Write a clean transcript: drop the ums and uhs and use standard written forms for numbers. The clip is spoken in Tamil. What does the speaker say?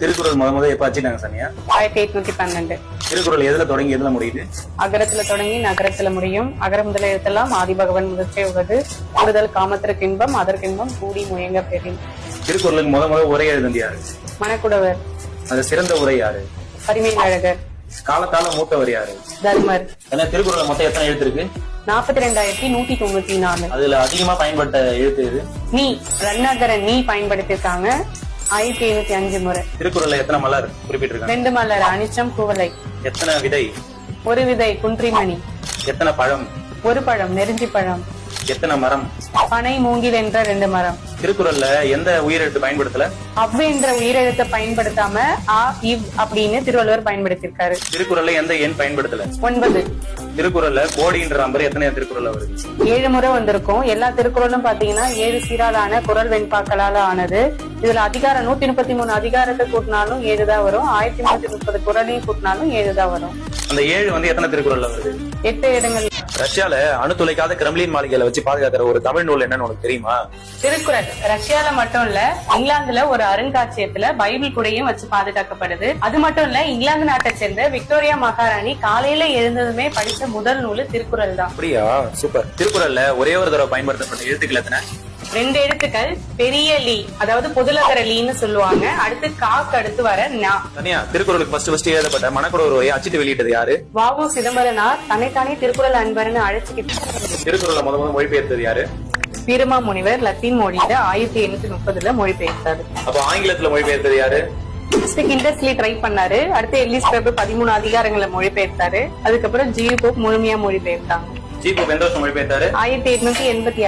திருக்குறள் முத எப்ப வச்சுட்டாங்க சாமியா? 1812. திருக்குறள் எதுல தொடங்கி எதுல முடியுது? அகரத்துல தொடங்கி நகரத்துல முடியும். அகர முதல எழுத்தெல்லாம் ஆதிபகவன் முதற்றே உகது. கூடுதல் காமத்திற்கு இன்பம் அதற்கின்பம் கூடி முயங்க பெறும். திருக்குறளுக்கு முத உரை எழுதுனது யாரு? மணக்குடவர். அது சிறந்த உரை யாரு? பரிமேலழகர். காலத்தால மூத்தவர் யாரு? தர்மர். திருக்குறள் மொத்தம் எத்தனை எழுத்து இருக்கு? 42,194. அதுல அதிகமா பயன்பட்ட எழுத்து எது? நீ ரன்னகர நீ பயன்படுத்திருக்காங்க 1705 முறை. திருக்குறள்ல எத்தனை மலர் குறிப்பிட்டிருக்காங்க? 2 மலர் அனிச்சம் குவளை. எத்தனை விதை? 1 விதை குன்றிமணி. எத்தனை பழம்? 1 பழம் நெருஞ்சி பழம். எத்தனை மரம்? பனை மூங்கில் என்ற 2 மரம். திருக்குறள்ல எந்த உயிரெழுத்து பயன்படுத்தல? அவ் என்ற உயிரெழுத்தை பயன்படுத்தாம ஆ இவ் அப்படின்னு திருவள்ளுவர் பயன்படுத்திருக்காரு. திருக்குறள்ல எந்த எண் பயன்படுத்தல? 9. திருக்குறள்ல கோடின்ற நம்பர் எத்தனை திருக்குறள் வருது? 7 முறை வந்திருக்கும். எல்லா திருக்குறளும் பாத்தீங்கன்னா 7 சீராலான குறள் வெண்பாக்களால ஆனது. இதுல அதிகாரம் 133 அதிகாரத்தை கூட்டினாலும் 7 தான் வரும். 1330 குறளையும் கூட்டினாலும் 7 தான் வரும். அந்த 7 எத்தனை திருக்குறள்ல வருது? 8 இடங்கள். ரஷ்யால அணுத்துளைக்காத கிரெம்லின் மாளிகையில வச்சு பாதுகாக்கிற ஒரு தமிழ் நூல் என்னன்னு உனக்கு தெரியுமா? திருக்குறள். ரஷ்யால மட்டும் இல்ல, இங்கிலாந்துல ஒரு அருங்காட்சியகத்துல பைபிள் கூடையும் வச்சு பாதுகாக்கப்படுது. அது மட்டும் இல்ல, இங்கிலாந்து நாட்டை சேர்ந்த விக்டோரியா மகாராணி காலையில எழுந்ததுமே படிச்ச முதல் நூல் திருக்குறள் தான். அப்படியா? சூப்பர். திருக்குறள்ல ஒரே ஒரு தடவை பயன்படுத்தப்பட்ட எழுத்துக்கள் எத்தனை? 2 எழுத்துக்கள். பெரிய லீ, அதாவது பொதுலகர லீன்னு சொல்லுவாங்க. அடுத்து காக்கு அடுத்து வர நா. தனியா திருக்குறளுக்கு ஃபர்ஸ்ட் எழுதப்பட்ட மணக்குடவர் உரையை அச்சிட்டு வெளியிட்டது யாரு? வ.உ. சிதம்பரனார் தன்னைத்தானே திருக்குறள் அன்பர்னு அழைச்சுக்கிட்டு. திருக்குறளை முத மொழிபெயர்த்தது யாரு? வீரமா முனிவர் லத்தீன் மொழியில 1830 மொழிபெயர்த்தாரு. அப்ப ஆங்கிலத்துல மொழிபெயர்த்தது யாரு? கிண்டஸ்லி ட்ரை பண்ணாரு. அடுத்து எல்லிஸ் பிரபு 13 அதிகாரங்களை மொழிபெயர்த்தாரு. அதுக்கப்புறம் ஜி போப் முழுமையா மொழிபெயர்த்தாங்க. ஜி போப் எந்த வருஷம் மொழிபெயர்த்தாரு? 1886.